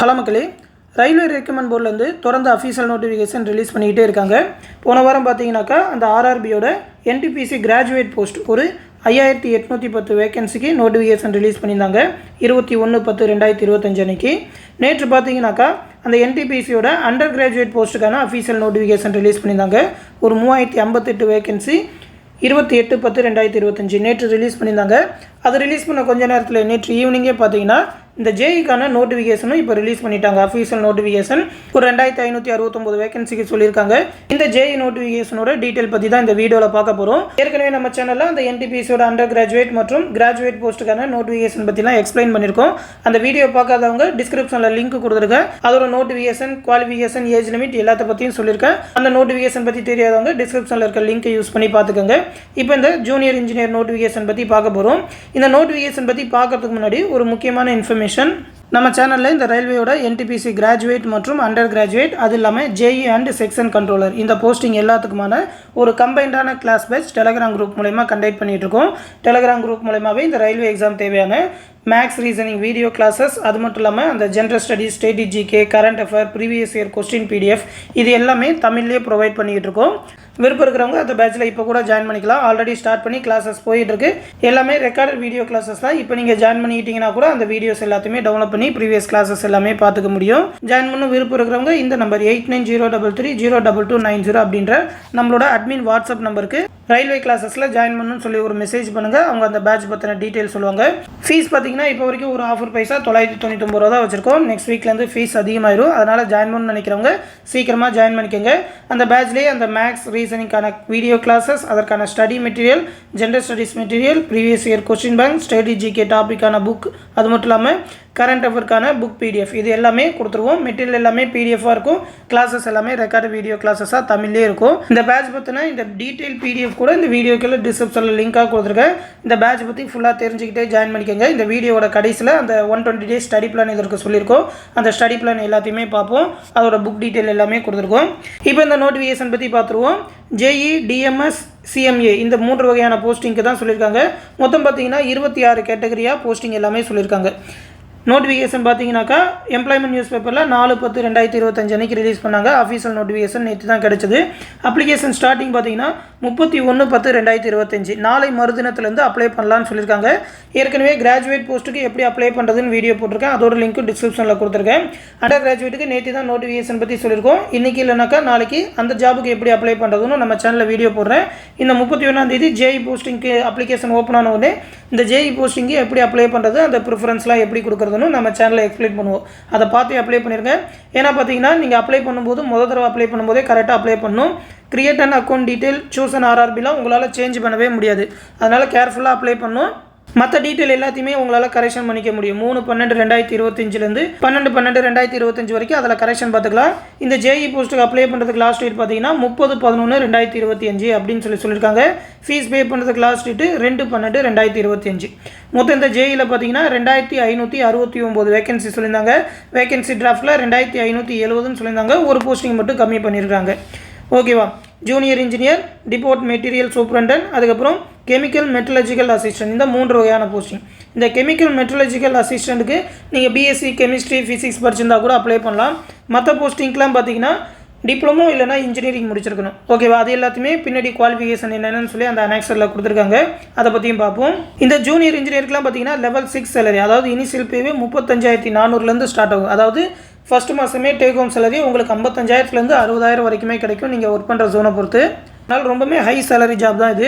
Hello மக்களே, railway recruitment போர்ட்லேருந்து தொடர்ந்து official notification release பண்ணிக்கிட்டே இருக்காங்க. போன வாரம் பார்த்தீங்கன்னாக்கா அந்த ஆர்ஆர்பியோட என்டிபிசி கிராஜுவேட் போஸ்ட் ஒரு 5810 வேகன்சிக்கு நோட்டிஃபிகேஷன் ரிலீஸ் பண்ணியிருந்தாங்க 21/10/2025 அன்றைக்கி. நேற்று பார்த்தீங்கன்னாக்கா அந்த என்டிபிசியோட அண்டர் கிராஜுவேட் போஸ்ட்டுக்கான அஃபீஷியல் நோட்டிஃபிகேஷன் ரிலீஸ் பண்ணியிருந்தாங்க. ஒரு 3058 வேகன்சி 28/10/2025 நேற்று ரிலீஸ் பண்ணியிருந்தாங்க. அது ரிலீஸ் பண்ண கொஞ்ச நேரத்தில் நேற்று ஈவினிங்கே பார்த்தீங்கன்னா இந்த ஜேஇக்கான நோட்டிஃபிகேஷனும் இப்போ ரிலீஸ் பண்ணிட்டாங்க. அஃபீஷியல் நோட்டிஃபிகேஷன் ஒரு 2569 வேகன்சிக்கு சொல்லியிருக்காங்க. இந்த ஜேஇ நோட்டிஃபிகேஷனோட டீட்டெயில் பற்றி தான் இந்த வீடியோவில் பார்க்க போகிறோம். ஏற்கனவே நம்ம சேனலில் அந்த என்டிபிசியோட அண்டர் கிராஜுவேட் மற்றும் கிராஜுவேட் போஸ்ட்டுக்கான நோட்டிஃபிகேஷன் பற்றிலாம் எக்ஸ்பிளைன் பண்ணியிருக்கோம். அந்த வீடியோ பார்க்காதவங்க டிஸ்கிரிப்ஷனில் லிங்க் கொடுத்துருக்கேன். அதோட நோட்டிஃபிகேஷன், குவாலிஃபிகேஷன், ஏஜ் லிமிட் எல்லாத்த பற்றியும் சொல்லியிருக்கேன். அந்த நோட்டிஃபிகேஷன் பற்றி தெரியாதவங்க டிஸ்கிரிப்ஷனில் இருக்க லிங்க்கை யூஸ் பண்ணி பார்த்துக்கோங்க. இப்போ இந்த ஜூனியர் இன்ஜினியர் நோட்டிஃபிகேஷன் பற்றி பார்க்க போகிறோம். இந்த நோட்டிஃபிகேஷன் பற்றி பார்க்கறதுக்கு முன்னாடி ஒரு முக்கியமான இன்ஃபர்மேஷன். நம்ம சேனலில் இந்த ரயில்வேயோட என்டிபிசி கிராஜுவேட் மற்றும் அண்டர் கிராஜுவேட், அது இல்லாமல் ஜேஇ அண்ட் செக்ஷன் கண்ட்ரோலர் இந்த போஸ்டிங் எல்லாத்துக்குமான ஒரு கம்பைண்டான கிளாஸ் பேட்ச் டெலகிராம் குரூப் மூலமா கண்டக்ட் பண்ணிட்டு இருக்கோம். டெலகிராம் குரூப் மூலமாகவே இந்த ரயில்வே எக்ஸாம் தேவையான மேக்ஸ், ரீசனிங் வீடியோ கிளாஸஸ், அது மட்டும் இல்லாமல் அந்த general studies, state GK, current affair, previous year question PDF இது எல்லாமே தமிழ்லேயே ப்ரொவைட் பண்ணிக்கிட்டு இருக்கோம். விருப்பம் இருக்கிறவங்க அந்த பேட்சில் இப்போ கூட ஜாயின் பண்ணிக்கலாம். ஆல்ரெடி ஸ்டார்ட் பண்ணி கிளாஸஸ் போயிட்டு இருக்கு. எல்லாமே ரெக்கார்டட் வீடியோ கிளாஸஸ் தான். இப்போ நீங்கள் ஜாயின் பண்ணிக்கிட்டீங்கன்னா கூட அந்த வீடியோஸ் எல்லாத்தையுமே டவுன்லோட் பண்ணி ப்ரீவியஸ் கிளாஸஸ் எல்லாமே பார்த்துக்க முடியும். ஜாயின் பண்ண விருப்பம் இருக்கிறவங்க இந்த நம்பர் 8903302290 அப்படின்ற நம்மளோட அட்மின் வாட்ஸ்அப் நம்பருக்கு ரயில்வே கிளாஸஸில் ஜாயின் பண்ணணும்னு சொல்லி ஒரு மெசேஜ் பண்ணுங்கள். அவங்க அந்த பேட்ச் பற்றின டீட்டெயில் சொல்லுவாங்க. ஃபீஸ் பார்த்தீங்கன்னா இப்போ வரைக்கும் ஒரு ஆஃபர் பைசா 999 ரூபா தான் வச்சிருக்கோம். நெக்ஸ்ட் வீக்லேருந்து ஃபீஸ் அதிகமாயிரும். அதனால் ஜாயின் பண்ணணும்னு நினைக்கிறவங்க சீக்கிரமாக ஜாயின் பண்ணிக்கோங்க. அந்த பேட்ச்லேயே அந்த மேக்ஸ், ரீசனிங்கான வீடியோ கிளாஸஸ், அதற்கான study material, general studies material, previous year question bank, study GK டாப்பிக்கான புக், அது மட்டும் இல்லாமல் கரண்ட் அஃபேர்க்கான புக் பிடிஎஃப் இது எல்லாமே கொடுத்துருவோம். மெட்டீரியல் எல்லாமே பிடிஎஃபாக இருக்கும். கிளாஸஸ் எல்லாமே ரெக்கார்டு வீடியோ கிளாஸஸாக தமிழ்லேயே இருக்கும். இந்த பேட்ச் பற்றின இந்த டீட்டெயில் பிடிஎஃப் கூட இந்த வீடியோக்குள்ள டிஸ்கிரிப்ஷனில் லிங்காக கொடுத்துருக்கேன். இந்த பேட்ச் பற்றி ஃபுல்லாக தெரிஞ்சுக்கிட்டே ஜாயின் பண்ணிக்கோங்க. இந்த வீடியோட கடைசியில் அந்த 120 days ஸ்டடி பிளான் இதற்கு சொல்லியிருக்கோம். அந்த ஸ்டடி பிளான் எல்லாத்தையுமே பார்ப்போம். அதோட புக் டீட்டெயில் எல்லாமே கொடுத்துருக்கோம். இப்போ இந்த நோட்டிஃபிகேஷன் பற்றி பார்த்துருவோம். ஜேஇ, டிஎம்எஸ், சிஎம்ஏ இந்த 3 வகையான போஸ்டிங்க்கு தான் சொல்லியிருக்காங்க. மொத்தம் பார்த்தீங்கன்னா 26 கேட்டகரியாக போஸ்டிங் எல்லாமே சொல்லியிருக்காங்க. நோட்டிஃபிகேஷன் பார்த்தீங்கன்னாக்கா எம்ப்ளாய்மெண்ட் நியூஸ் பேப்பரில் 4/10/2025 அன்றைக்கி ரிலீஸ் பண்ணாங்க. அஃபீஷியல் நோட்டிஃபிகேஷன் நேற்று தான் கிடச்சிது. அப்ளிகேஷன் ஸ்டார்டிங் பார்த்தீங்கன்னா 31/10/2025 நாளை மறுதினத்துலேருந்து அப்ளை பண்ணலான்னு சொல்லியிருக்காங்க. ஏற்கனவே கிராஜுவேட் போஸ்ட்டுக்கு எப்படி அப்ளை பண்ணுறதுன்னு வீடியோ போட்டிருக்கேன். அதோட லிங்க்கும் டிஸ்கிரிப்ஷனில் கொடுத்துருக்கேன். அண்டர் கிராஜுவேட்டுக்கு நேற்று தான் நோட்டிஃபிகேஷன் பற்றி சொல்லியிருக்கோம். இன்றைக்கி இல்லைனாக்கா நாளைக்கு அந்த ஜாபுக்கு எப்படி அப்ளை பண்ணுறதுன்னு நம்ம சேனலில் வீடியோ போடுறேன். இந்த 31ஆம் தேதி ஜேஇ போஸ்டிங்க்கு அப்ளிகேஷன் ஓப்பன் ஆன உடனே இந்த ஜேஇ போஸ்டிங்கு எப்படி அப்ளை பண்ணுறது, அந்த ப்ரிஃபரன்ஸ்லாம் எப்படி கொடுக்குறது நம்ம சேனலில் எக்ஸ்பிளைன் பண்ணுவோம். அதை பார்த்து அப்ளை பண்ணிருங்க. ஏன்னா பார்த்தீங்கன்னா நீங்கள் அப்ளை பண்ணும்போது முதல் தடவை அப்ளை பண்ணும்போதே கரெக்டாக அப்ளை பண்ணணும். Create and account detail, choose and ஆர்ஆர்பிலாம் உங்களால் சேஞ்ச் பண்ணவே முடியாது. அதனால் கேர்ஃபுல்லாக அப்ளை பண்ணணும். மற்ற டீட்டெயில் எல்லாத்தையுமே உங்களால் கரெக்ஷன் பண்ணிக்க முடியும். 3/12/2025 12/12/2025 வரைக்கும் அதில் கரெக்ஷன் பார்த்துக்கலாம். இந்த ஜேஇ போஸ்ட்டுக்கு அப்ளை பண்ணுறதுக்கு லாஸ்ட் டேட் பார்த்தீங்கன்னா 30/11/2025 அப்படின்னு சொல்லியிருக்காங்க. ஃபீஸ் பே பண்ணுறதுக்கு லாஸ்ட் டேட்டு 2/12/2025. மொத்தம் இந்த ஜேஇயில் பார்த்தீங்கன்னா 2569 வேகன்சி சொல்லியிருந்தாங்க. வேகன்சி டிராஃப்டில் 2570ன்னு சொல்லியிருந்தாங்க. ஒரு போஸ்டிங் மட்டும் கம்மி பண்ணியிருக்காங்க. ஓகேவா? Junior engineer, depot material superintendent, அதுக்கப்புறம் கெமிக்கல் மெட்டலஜிக்கல் அசிஸ்டன்ட் இந்த 3 வகையான போஸ்டிங். இந்த கெமிக்கல் மெட்டலஜிக்கல் அசிஸ்டண்ட்டுக்கு நீங்கள் பிஎஸ்சி கெமிஸ்ட்ரி, ஃபிசிக்ஸ் படிச்சிருந்தா கூட அப்ளை பண்ணலாம். மற்ற போஸ்டிங்க்கெலாம் பார்த்தீங்கன்னா டிப்ளமோ இல்லைனா இன்ஜினியரிங் முடிச்சிருக்கணும். ஓகேவா? அது எல்லாத்தையுமே பின்னாடி குவாலிஃபிகேஷன் என்னென்னு சொல்லி அந்த அனெக்ஸரில் கொடுத்துருக்காங்க. அதை பற்றியும் பார்ப்போம். இந்த ஜூனியர் இன்ஜினியருக்குலாம் பார்த்தீங்கன்னா லெவல் 6 சேலரி, அதாவது இனிஷியல் பேவே 35,400லேருந்து ஸ்டார்ட் ஆகும். அதாவது ஃபஸ்ட்டு மாதமே டேக் ஹோம் சேலரி உங்களுக்கு 55,000லேருந்து 60,000 வரைக்குமே கிடைக்கும் நீங்கள் ஒர்க் பண்ணுற ஜோனை பொறுத்து. அதனால் ரொம்பவே ஹை சேலரி ஜாப் தான் இது.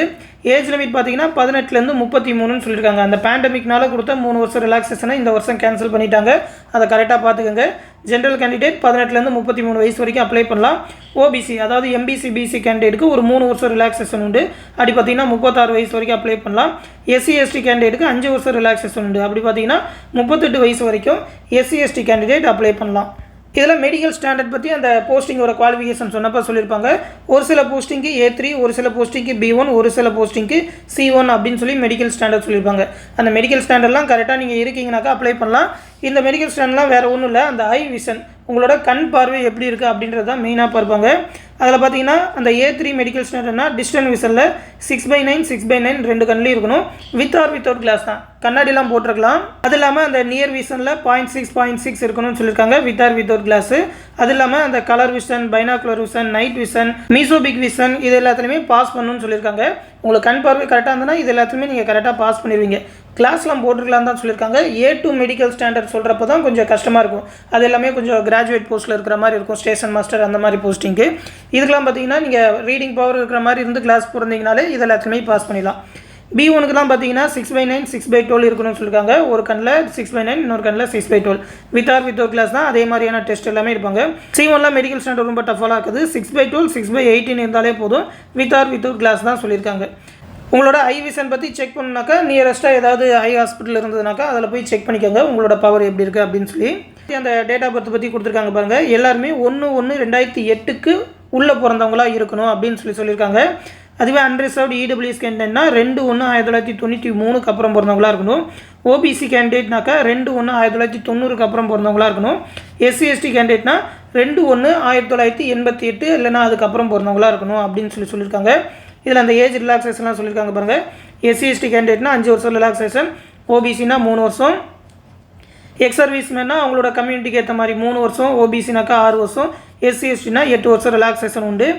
ஏஜ் லிமிட் பார்த்தீங்கன்னா 18லேருந்து 33ன்னு சொல்லியிருக்காங்க. அந்த பேண்டமிக்னால கொடுத்த 3 வருஷம் ரிலாக்ஸேஷனை இந்த வருஷம் கேன்சல் பண்ணிட்டாங்க. அதை கரெக்டாக பார்த்துக்கோங்க. ஜென்ரல் கேண்டிடேட் 18லேருந்து 33 வயசு வரைக்கும் அப்ளை பண்ணலாம். ஓபிசி அதாவது எம்பிசி, பிசி கேண்டிடேட்டுக்கு ஒரு 3 வருஷம் ரிலாக்ஸேஷன் உண்டு. அப்படி பார்த்தீங்கன்னா 36 வயசு வரைக்கும் அப்ளை பண்ணலாம். எஸ்சி எஸ்டி கேண்டிடேட்டுக்கு 5 வருஷம் ரிலாக்ஸேஷன் உண்டு. அப்படி பார்த்தீங்கன்னா 38 வயசு வரைக்கும் எஸ்சி எஸ்டி கேண்டிடேட் அப்ளை பண்ணலாம். இதில் மெடிக்கல் ஸ்டாண்டர்ட் பற்றி அந்த போஸ்டிங்கோட குவாலிஃபிகேஷன் சொன்னப்போ சொல்லியிருப்பாங்க. ஒரு சில போஸ்டிங்க்கு A3, ஒரு சில போஸ்டிங்க்கு B1, ஒரு சில போஸ்டிங்க்கு C1 அப்படின்னு சொல்லி மெடிக்கல் ஸ்டாண்டர்ட் சொல்லியிருப்பாங்க. அந்த மெடிக்கல் ஸ்டாண்டர்ட்லாம் கரெக்டாக நீங்கள் இருக்கீங்கனாக்கா அப்ளை பண்ணலாம். இந்த மெடிக்கல் ஸ்டாண்டர்ட்லாம் வேறு ஒன்றும் இல்லை, அந்த ஐ விஷன் உங்களோட கண் பார்வை எப்படி இருக்குது அப்படின்றது தான் மெயினாக பார்ப்பாங்க. அதில் பார்த்தீங்கன்னா அந்த A3 மெடிக்கல் ஸ்டாண்டர்ட்னா டிஸ்டன்ஸ் விஷனில் 6/9 6/9 2 கண்ணிலையும் இருக்கணும். வித் ஆர் வித்தவுட் கிளாஸ் தான், கண்ணாடிலாம் போட்டிருக்கலாம். அது இல்லாமல் அந்த நியர் விஷனில் 0.6 இருக்கணும்னு சொல்லியிருக்காங்க வித் ஆர் வித்தவுட் கிளாஸு. அது இல்லாமல் அந்த colour vision, binocular vision, night vision, mesopic vision இது எல்லாத்துலேயுமே பாஸ் பண்ணணும்னு சொல்லியிருக்காங்க. உங்களுக்கு கண் பார்வை கரெக்டாக இருந்ததுன்னா இது எல்லாத்துலேயுமே நீங்கள் கரெக்டாக பாஸ் பண்ணிடுவீங்க. கிளாஸ்லாம் போட்டிருக்கலான்னு தான் சொல்லியிருக்காங்க. A2 மெடிக்கல் ஸ்டாண்டர்ட் சொல்கிறப்ப தான் கொஞ்சம் கஷ்டமாக இருக்கும். அது எல்லாமே கொஞ்சம் கிராஜுவேட் போஸ்ட்டில் இருக்கிற மாதிரி இருக்கும், ஸ்டேஷன் மாஸ்டர் அந்த மாதிரி போஸ்டிங்கு. இதுக்கெல்லாம் பார்த்தீங்கன்னா நீங்கள் ரீடிங் பவர் இருக்கிற மாதிரி இருந்து கிளாஸ் போகிறீங்கனாலே இது எல்லாத்துலேயுமே பாஸ் பண்ணிடலாம். B1க்குலாம் பார்த்தீங்கன்னா 6/9 6/12 இருக்கணும்னு சொல்லியிருக்காங்க. ஒரு கண்ணில் 6/9 இன்னொரு கண்ணில் 6/12 வித் ஆர் வித்தவுட் கிளாஸ் தான். அதே மாதிரியான டெஸ்ட் எல்லாமே இருப்பாங்க. C1லாம் மெடிக்கல் ஸ்டாண்டர்ட் ரொம்ப டஃபாக இருக்குது. 6/12 6/18 இருந்தாலே போதும், வித் ஆர் வித்தவுட் கிளாஸ் தான் சொல்லியிருக்காங்க. உங்களோட ஐ விஷன் பற்றி செக் பண்ணாக்கா நியரஸ்ட்டாக ஏதாவது ஐ ஹாஸ்பிட்டல் இருந்ததுனாக்கா அதில் போய் செக் பண்ணிக்கோங்க உங்களோட பவர் எப்படி இருக்குது அப்படின்னு சொல்லி. அந்த டேட் ஆஃப் பர்த் பற்றி கொடுத்துருக்காங்க பாருங்கள். எல்லாருமே 1/1/2008க்கு உள்ளே பிறந்தவங்களாக இருக்கணும் அப்படின்னு சொல்லியிருக்காங்க. அதுவே அன்ரிசர்வ்டு EWS கேண்டிடேட்னா 2/1/1993க்கு அப்புறம் பிறந்தவங்களா இருக்கணும். OBC கேண்டிடேட்னாக்கா 2/1/1990க்கு அப்புறம் பிறந்தவங்களா இருக்கணும். SC ST கேண்டிடேட்னா 2/1/1988 இல்லைனா அதுக்கப்புறம் பிறந்தவங்களா இருக்கணும் அப்படின்னு சொல்லியிருக்காங்க. இதில் அந்த ஏஜ் ரிலாக்ஸேஷன்லாம் சொல்லியிருக்காங்க பாருங்கள். SC ST கேண்டிடேட்னா 5 வருஷம் ரிலாக்ஸேஷன், OBCனா 3 வருஷம், எக்ஸ் சர்வீஸ்மேனா அவங்களோட கம்யூனிட்டிக்கு ஏற்ற மாதிரி 3 வருஷம், OBCனாக்கா 6 வருஷம், SC STனா 8 வருஷம் ரிலாக்ஸேஷன் உண்டு.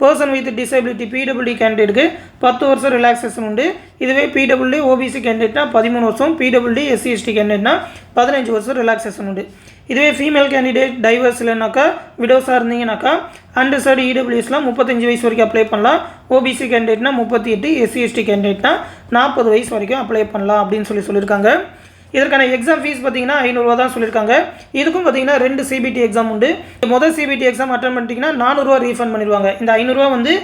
பர்சன் வித் டிசபிலிட்டி PWD கேண்டிடேட்டுக்கு 10 வருஷம் ரிலாக்ஸேஷன் உண்டு. இதுவே PWD OBC கேண்டிடேட்னா 13 வருஷம், PWD SC ST கேண்டிடேட்னா 15 வருஷம் ரிலாக்ஸேஷன் உண்டு. இதுவே ஃபீமேல் கேண்டிடேட் டைவர்ஸ் இல்லைனாக்கா விடோஸாக இருந்தீங்கன்னாக்கா அன்ரிசர்வ்டு EWSலாம் 35 வயசு வரைக்கும் அப்ளை பண்ணலாம். OBC கேண்டிடேட்னா 38, SC ST கேண்டிடேட்னா 40 வயசு வரைக்கும் அப்ளை பண்ணலாம் அப்படின்னு சொல்லியிருக்காங்க. இதற்கான எக்ஸாம் ஃபீஸ் பார்த்தீங்கன்னா 500 ரூபா தான் சொல்லியிருக்காங்க. இதுக்கும் பார்த்தீங்கன்னா 2 CBT எக்ஸாம் உண்டு. முதல் CBT எக்ஸாம் அட்டன் பண்ணிட்டீங்கன்னா 400 ரூபா ரீஃபண்ட் பண்ணிடுவாங்க. இந்த 500 ரூபா வந்து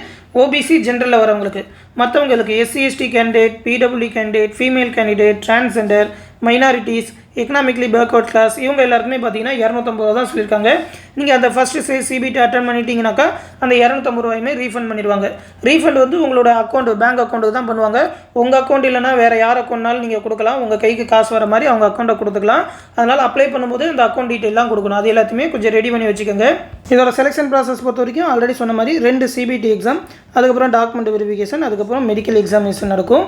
OBC ஜென்ரலில் வரவங்களுக்கு. மற்றவங்களுக்கு SC ST candidate, PWD candidate, female candidate, transgender, minorities, economically backward class இவங்க எல்லாருக்குமே பார்த்தீங்கன்னா 250 ரூபா தான் சொல்லியிருக்காங்க. நீங்கள் அந்த ஃபஸ்ட்டு CBT அட்டன் பண்ணிட்டீங்கன்னாக்கா அந்த 250 ரூபாயுமே ரீஃபண்ட் பண்ணிடுவாங்க. ரீஃபண்ட் வந்து உங்களோட அக்கௌண்ட், பேங்க் அக்கௌண்ட்டுக்கு தான் பண்ணுவாங்க. உங்கள் அக்கௌண்ட் இல்லைனா வேறு யார் அக்கௌண்ட்னாலும் நீங்கள் கொடுக்கலாம். உங்கள் கைக்கு காசு வர மாதிரி அவங்க அக்கௌண்ட்டை கொடுத்துக்கலாம். அதனால் அப்ளை பண்ணும்போது இந்த அக்கௌண்ட் டீட்டெயிலாம் கொடுக்கணும். அது எல்லாத்தையுமே கொஞ்சம் ரெடி பண்ணி வச்சுக்கோங்க. இதோட செலெக்ஷன் ப்ராசஸ் பொறுத்த வரைக்கும் ஆல்ரெடி சொன்ன மாதிரி 2 CBT எக்ஸாம், அதுக்கப்புறம் டாக்குமெண்ட் வெரிஃபிகேஷன், அதுக்கப்புறம் மெடிக்கல் எக்ஸாமினேஷன் நடக்கும்.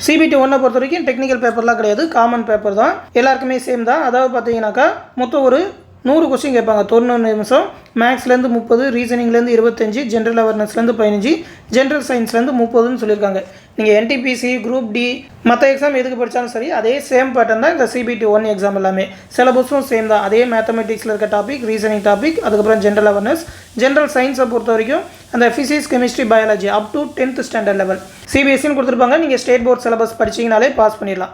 CBT 1 பொறுத்த வரைக்கும் டெக்னிக்கல் பேப்பர்லாம் கிடையாது, காமன் பேப்பர் தான், எல்லாருக்குமே சேம் தான். அதாவது பார்த்தீங்கன்னாக்கா மொத்தம் ஒரு 100 கொஸ்டின் கேட்பாங்க. 90 நிமிஷம். மேக்ஸ்லேருந்து 30, ரீசனிங்லேருந்து 25, ஜென்ரல் அவேர்னஸ்லேருந்து 15, ஜென்ரல் சயின்ஸ்லேருந்து 30ன்னு சொல்லியிருக்காங்க. நீங்கள் NTPC, குரூப் D மற்ற எக்ஸாம் எதுக்கு படித்தாலும் சரி அதே சேம் பேட்டர்ன் தான் இந்த CBT 1 எக்ஸாம் எல்லாமே. சிலபஸும் சேம் தான். அதே மேத்தமெட்டிக்ஸில் இருக்க டாபிக், ரீசனிங் டாபிக், அதுக்கப்புறம் ஜென்ரல் அவேர்னஸ். ஜென்ரல் சயின்ஸை பொறுத்த வரைக்கும் அந்த physics, chemistry, biology up to 10th standard level CBSEன்னு கொடுத்துருப்பாங்க. நீங்கள் ஸ்டேட் போர்ட் சிலபஸ் படிச்சிங்கனாலே பாஸ் பண்ணிடலாம்.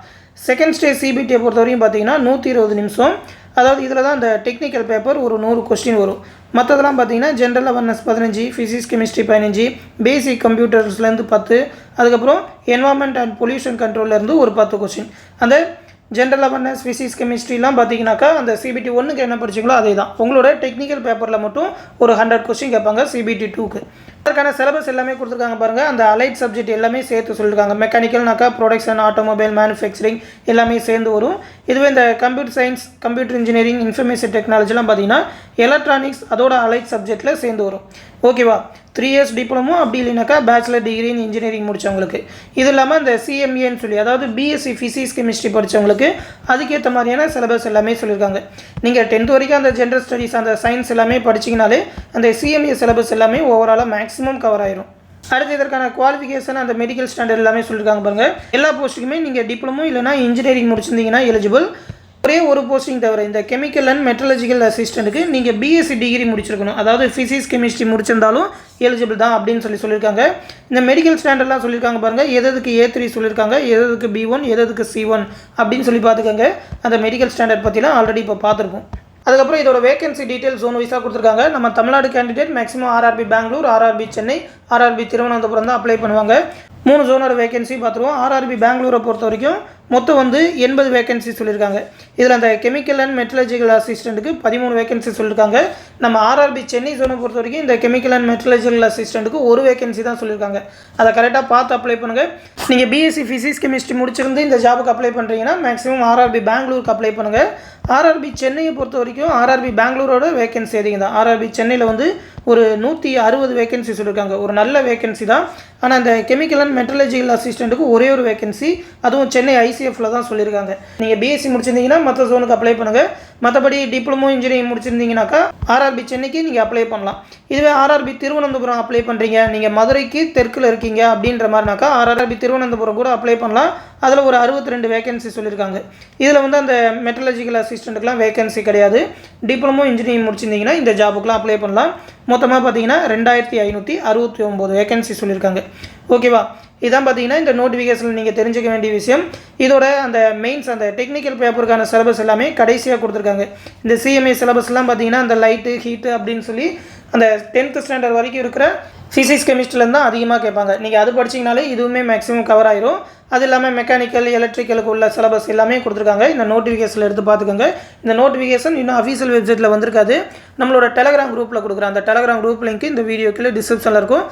செகண்ட் ஸ்டேஜ் CBTயை பொறுத்த வரைக்கும் பார்த்தீங்கன்னா 120 நிமிஷம். அதாவது இதில் தான் இந்த டெக்னிக்கல் பேப்பர் ஒரு 100 கொஸ்டின் வரும். மற்றதெல்லாம் பார்த்தீங்கன்னா ஜென்ரல் அவேர்னஸ் 15, ஃபிசிக்ஸ் கெமிஸ்ட்ரி 15, பேசிக் கம்ப்யூட்டர்ஸ்லேருந்து 10, அதுக்கப்புறம் என்வாயர்மெண்ட் அண்ட் பொல்யூஷன் கண்ட்ரோல்லேருந்து ஒரு 10 கொஸ்டின். அந்த ஜென்ரல் அவேர்னஸ், ஃபிசிக்ஸ் கெமிஸ்ட்ரிலாம் பார்த்தீங்கன்னாக்கா அந்த CBT 1க்கு என்ன படிச்சிங்களோ அதே தான். உங்களோட டெக்னிக்கல் பேப்பரில் மட்டும் ஒரு 100 கொஸ்டின் கேட்பாங்க CBT 2க்கு. அதற்கான சிலபஸ் எல்லாமே கொடுத்துருக்காங்க பாருங்கள். அந்த அலைட் சப்ஜெக்ட் எல்லாமே சேர்த்து சொல்லியிருக்காங்க. மெக்கானிக்கல்னாக்கா ப்ரொடக்ஷன், ஆட்டோமொபைல், மேனுஃபேக்சரிங் எல்லாமே சேர்ந்து வரும். இதுவே இந்த computer science, computer engineering, information டெக்னாலஜிலாம் பார்த்தீங்கன்னா எலக்ட்ரானிக்ஸ் அதோட அலைட் சப்ஜெக்டில் சேர்ந்து வரும். ஓகேவா? 3 இயர்ஸ் டிப்ளமோ அப்படி இல்லைனாக்கா பேச்சுலர் டிகிரி இன் இன்ஜினியரிங் முடித்தவங்களுக்கு. இது இல்லாமல் இந்த CMAன்னு சொல்லி அதாவது BSc ஃபிசிக்ஸ் கெமிஸ்ட்ரி படித்தவங்களுக்கு அதுக்கேற்ற மாதிரியான சிலபஸ் எல்லாமே சொல்லியிருக்காங்க. நீங்கள் 10th வரைக்கும் அந்த ஜென்ரல் ஸ்டடீஸ் அந்த சயின்ஸ் எல்லாமே படிச்சிங்கனாலே அந்த CMA சிலபஸ் எல்லாமே ஓவராலாக மேக்ஸிமம் கவர் ஆயிரும். அடுத்து இதற்கான குவாலிஃபிகேஷன் அந்த மெடிக்கல் ஸ்டாண்டர்ட் எல்லாமே சொல்லியிருக்காங்க பாருங்கள். எல்லா போஸ்ட்டுக்குமே நீங்கள் டிப்ளமோ இல்லைனா இன்ஜினியரிங் முடிச்சிருந்தீங்கன்னா எலிஜிபிள். ஒரே ஒரு போஸ்டிங் தவிர இந்த கெமிக்கல் அண்ட் மெட்ரலஜிக்கல் அசிஸ்டண்ட்டுக்கு நீங்கள் BSc டிகிரி முடிச்சிருக்கணும். அதாவது ஃபிசிக்ஸ் கெமிஸ்ட்ரி முடிச்சிருந்தாலும் எலிஜிபிள் தான் அப்படின்னு சொல்லியிருக்காங்க. இந்த மெடிக்கல் ஸ்டாண்டர்ட்லாம் சொல்லியிருக்காங்க பாருங்கள். எதுக்கு A3 சொல்லியிருக்காங்க, எதுக்கு B1, எதுக்கு C1 அப்படின்னு சொல்லி பார்த்துக்கோங்க. அந்த மெடிக்கல் ஸ்டாண்டர்ட் பற்றிலாம் ஆல்ரெடி இப்போ பார்த்துருப்போம். அதுக்கப்புறம் இதோட வேகன்சி டீட்டெயில் ஜோன் வைஸாக கொடுத்துருக்காங்க. நம்ம Tamil Nadu candidate maximum RRB Bengaluru, RRB Chennai, RRB Thiruvananthapuram தான் அப்ளை பண்ணுவாங்க. 3 ஜோனோட வேகன்சி பார்த்துருவோம். RRB பெங்களூரை பொறுத்த வரைக்கும் மொத்தம் வந்து 80 வேகன்சி சொல்லியிருக்காங்க. இதில் அந்த கெமிக்கல் அண்ட் மெட்ரலஜிக்கல் அசிஸ்டண்ட்டுக்கு 13 வேகன்சி சொல்லியிருக்காங்க. நம்ம RRB சென்னை ஜோனை பொறுத்த வரைக்கும் இந்த கெமிக்கல் அண்ட் மெட்ரலஜிக்கல் அசிஸ்டண்ட்டுக்கு ஒரு வேகன்சி தான் சொல்லியிருக்காங்க. அதை கரெக்டாக பார்த்து அப்ளை பண்ணுங்கள். நீங்கள் BSc ஃபிசிக்ஸ் கெமிஸ்ட்ரி முடிச்சிருந்து இந்த ஜாபுக்கு அப்ளை பண்ணுறீங்கன்னா மேக்ஸிமம் RRB பெங்களூருக்கு அப்ளை பண்ணுங்கள். ஆர்ஆர்பி சென்னையை பொறுத்த வரைக்கும் ஆர்ஆர்பி பெங்களூரோட வேகன்சி அதிகம் தான். ஆர்ஆர்பி சென்னையில் வந்து ஒரு 160 வேகன்சி சொல்லியிருக்காங்க. ஒரு நல்ல வேகன்சி தான். ஆனால் அந்த கெமிக்கல் அண்ட் மெட்ரலஜிக்கல் அசிஸ்டண்ட்டுக்கு ஒரே ஒரு வேகன்சி, அதுவும் சென்னை ஐசிஎஃப்ல தான் சொல்லியிருக்காங்க. நீங்கள் பிஎஸ்சி முடிச்சிருந்தீங்கன்னா மற்ற ஜோனுக்கு அப்ளை பண்ணுங்கள். மற்றபடி டிப்ளமோ இன்ஜினியரிங் முடிச்சிருந்தீங்கன்னாக்கா ஆர்ஆர்பி சென்னைக்கு நீங்கள் அப்ளை பண்ணலாம். இதுவே ஆர்ஆர்பி திருவனந்தபுரம் அப்ளை பண்ணுறீங்க, நீங்கள் மதுரைக்கு தெற்கில் இருக்கீங்க அப்படின்ற மாதிரினாக்கா ஆர்ஆர்பி திருவனந்தபுரம் கூட அப்ளை பண்ணலாம். அதில் ஒரு 62 வேகன்சி சொல்லியிருக்காங்க. இதில் வந்து அந்த மெட்ரலஜிக்கல் அசிஸ்டண்ட்டுக்குலாம் வேகன்சி கிடையாது. டிப்ளமோ இன்ஜினியரிங் முடிச்சிருந்தீங்கன்னா இந்த ஜாபுக்குலாம் அப்ளை பண்ணலாம். மொத்தமாக பார்த்தீங்கன்னா 2569 வேகன்சி சொல்லியிருக்காங்க. ஓகேவா? இதான் பார்த்தீங்கன்னா இந்த நோட்டிஃபிகேஷனில் நீங்கள் தெரிஞ்சுக்க வேண்டிய விஷயம். இதோட அந்த மெயின்ஸ் அந்த டெக்னிக்கல் பேப்பருக்கான சிலபஸ் எல்லாமே கடைசியாக கொடுத்துருக்காங்க. இந்த சிஎம்ஏ சிலபஸ்லாம் பார்த்தீங்கன்னா அந்த லைட்டு ஹீட்டு அப்படின்னு சொல்லி அந்த 10th ஸ்டாண்டர்ட் வரைக்கும் இருக்கிற ஃபிசிக்ஸ் கெமிஸ்ட்ரிலேருந்து தான் அதிகமாக கேட்பாங்க. நீங்கள் அது படிச்சிங்கனாலே இதுவுமே மேக்ஸிமம் கவர் ஆயிரும். அது இல்லாமல் மெக்கானிக்கல் எலக்ட்ரிக்கலுக்கு உள்ள சிலபஸ் எல்லாமே கொடுத்துருக்காங்க. இந்த நோட்டிஃபிகேஷனில் எடுத்து பார்த்துக்கோங்க. இந்த நோட்டிஃபிகேஷன் இன்னும் அஃபீஷியல் வெப்சைட்டில் வந்திருக்காது. நம்மளோட டெலகிராம் குரூப்பில் கொடுக்குறேன். அந்த டெலகிராம் குரூப் லிங்க் இந்த வீடியோக்குள்ளே டிஸ்கிரிப்ஷனில் இருக்கும்.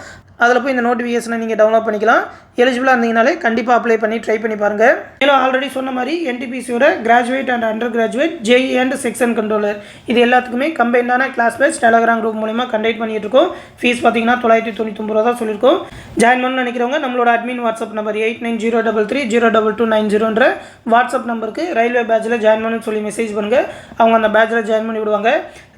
அதில் போய் இந்த நோட்டிஃபிகேஷனை நீங்கள் டவுன்லோட் பண்ணிக்கலாம். எலிஜிபிளாக இருந்தீங்கனாலே கண்டிப்பாக அப்ளை பண்ணி ட்ரை பண்ணி பாருங்கள். மேலும் ஆல்ரெடி சொன்ன மாதிரி என்டிபிசியோட graduate and undergraduate JE and section controller இது எல்லாத்துக்குமே கம்பைண்டான கிளாஸ் பேட்ச் டெலகிராம் குரூப் மூலிமா கண்டக்ட் பண்ணிட்டு இருக்கோம். ஃபீஸ் பார்த்தீங்கன்னா 999 ரூபா தான் சொல்லியிருக்கோம். ஜாயின் பண்ணணும்னு நினைக்கிறவங்க நம்மளோட அட்மின் வாட்ஸ்அப் நம்பர் 8903302290 வாட்ஸ்அப் நம்பருக்கு ரயில்வே பேட்சில் ஜாயின் பண்ணணும்னு சொல்லி மெசேஜ் பண்ணுங்கள். அவங்க அந்த பேட்சில் ஜாயின் பண்ணி விடுவாங்க.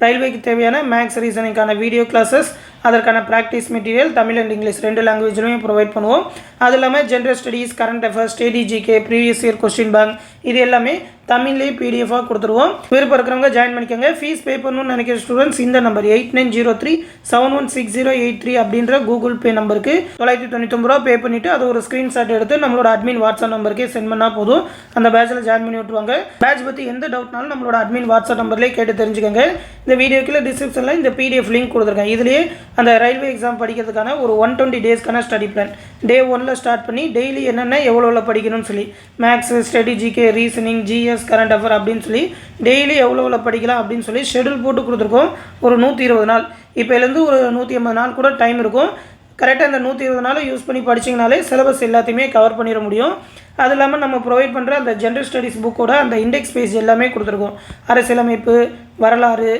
ரயில்வேக்கு தேவையான மேக்ஸ் ரீசனிங்கான வீடியோ கிளாஸஸ், அதற்கான practice material Tamil and English 2 லாங்குவேஜ்லையும் ப்ரொவைட் பண்ணுவோம். அது இல்லாமல் general studies, current affairs, study GK, previous year question bank இது எல்லாமே தமிழ்லேயே பிடிஎஃபாக கொடுத்துருவோம். விருப்பம் இருக்கிறவங்க ஜாயின் பண்ணிக்கோங்க. ஃபீஸ் பே பண்ணணும்னு நினைக்கிற ஸ்டூடெண்ட்ஸ் இந்த நம்பர் 8903716083 அப்படின்ற கூகுள் பே நம்பருக்கு 999 ரூபா பே பண்ணிவிட்டு அது ஒரு ஸ்க்ரீன்ஷாட் எடுத்து நம்மளோட அட்மின் வாட்ஸ்அப் நம்பருக்கே சென்ட் பண்ணால் போதும். அந்த பேட்சில் ஜாயின் பண்ணி விட்டுருவாங்க. பேட்ச் பற்றி எந்த டவுட்னாலும் நம்மளோட அட்மின் வாட்ஸ்அப் நம்பர்லேயே கேட்டு தெரிஞ்சுக்கோங்க. இந்த வீடியோக்குள்ள டிஸ்கிரிப்ஷனில் இந்த பிடிஎஃப் லிங்க் கொடுத்துருக்கேன். இதுலேயே அந்த ரயில்வே எக்ஸாம் படிக்கிறதுக்கான ஒரு 120 டேஸ்க்கான ஸ்டடி பிளான் டே 1ல் ஸ்டார்ட் பண்ணி டெய்லி என்னென்ன எவ்வளோ படிக்கணும்னு சொல்லி maths, study GK, reasoning, GS, current affair அப்படின்னு சொல்லி டெய்லி எவ்வளோ படிக்கலாம் அப்படின்னு சொல்லி ஷெடியூல் போட்டு கொடுத்துருக்கோம். ஒரு 120 நாள் இப்போலேருந்து ஒரு 180 நாள் கூட டைம் இருக்கும். கரெக்டாக அந்த 120 நாள் யூஸ் பண்ணி படிச்சிங்கனாலே சிலபஸ் எல்லாத்தையுமே கவர் பண்ணிட முடியும். அது இல்லாமல் நம்ம ப்ரொவைட் பண்ணுற அந்த ஜென்ரல் ஸ்டடீஸ் புக்கோட அந்த இண்டெக்ஸ் பேஜ் எல்லாமே கொடுத்துருக்கோம். அரசியலமைப்பு, வரலாறு,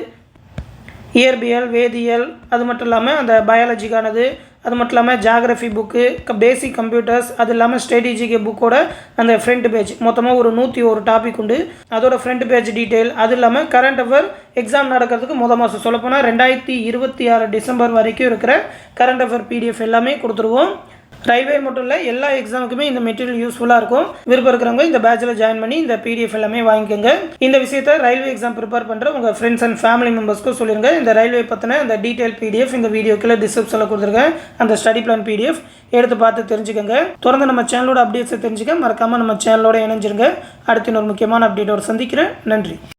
இயற்பியல், வேதியியல், அது மட்டும் இல்லாமல் அந்த பயாலஜிக்கானது, அது மட்டும் இல்லாமல் ஜாகிரஃபி புக்கு, பேசிக் கம்ப்யூட்டர்ஸ், அது இல்லாமல் ஸ்ட்ராட்டஜிக்கு புக்கோட அந்த ஃப்ரண்ட் பேஜ் மொத்தமாக ஒரு 101 டாபிக் உண்டு. அதோட ஃப்ரண்ட் பேஜ் டீட்டெயில், அது இல்லாமல் கரண்ட் அஃபேர் எக்ஸாம் நடக்கிறதுக்கு மாதம் சொல்லப்போனால் 2026 டிசம்பர் வரைக்கும் இருக்கிற கரண்ட் அஃபேர் பிடிஎஃப் எல்லாமே கொடுத்துருவோம். ரயில்வே மட்டும் இல்லை எல்லா எக்ஸாமுக்குமே இந்த மெட்டீரியல் யூஸ்ஃபுல்லாக இருக்கும். விருப்பம் இருக்கிறவங்க இந்த பேட்சில் ஜாயின் பண்ணி இந்த பிடிஎஃப் எல்லாமே வாங்கிக்கோங்க. இந்த விஷயத்தை ரயில்வே எக்ஸாம் ப்ரிப்பேர் பண்ணுற உங்கள் ஃப்ரெண்ட்ஸ் அண்ட் ஃபேமிலி மெம்பர்ஸ்க்கும் சொல்லிடுங்க. இந்த ரயில்வே பற்றின அந்த டீட்டெயில் பிடிஎஃப் இந்த வீடியோக்குள்ள டிஸ்கிரிப்ஷனில் கொடுத்துருக்கேன். அந்த ஸ்டடி பிளான் பிடிஎஃப் எடுத்து பார்த்து தெரிஞ்சுக்கோங்க. தொடர்ந்து நம்ம சேனலோட அப்டேட்ஸை தெரிஞ்சுக்க மறக்காமல் நம்ம சேனலோட இணைஞ்சிருங்க. அடுத்து இன்னொரு முக்கியமான அப்டேட்டோடு சந்திக்கிறேன். நன்றி.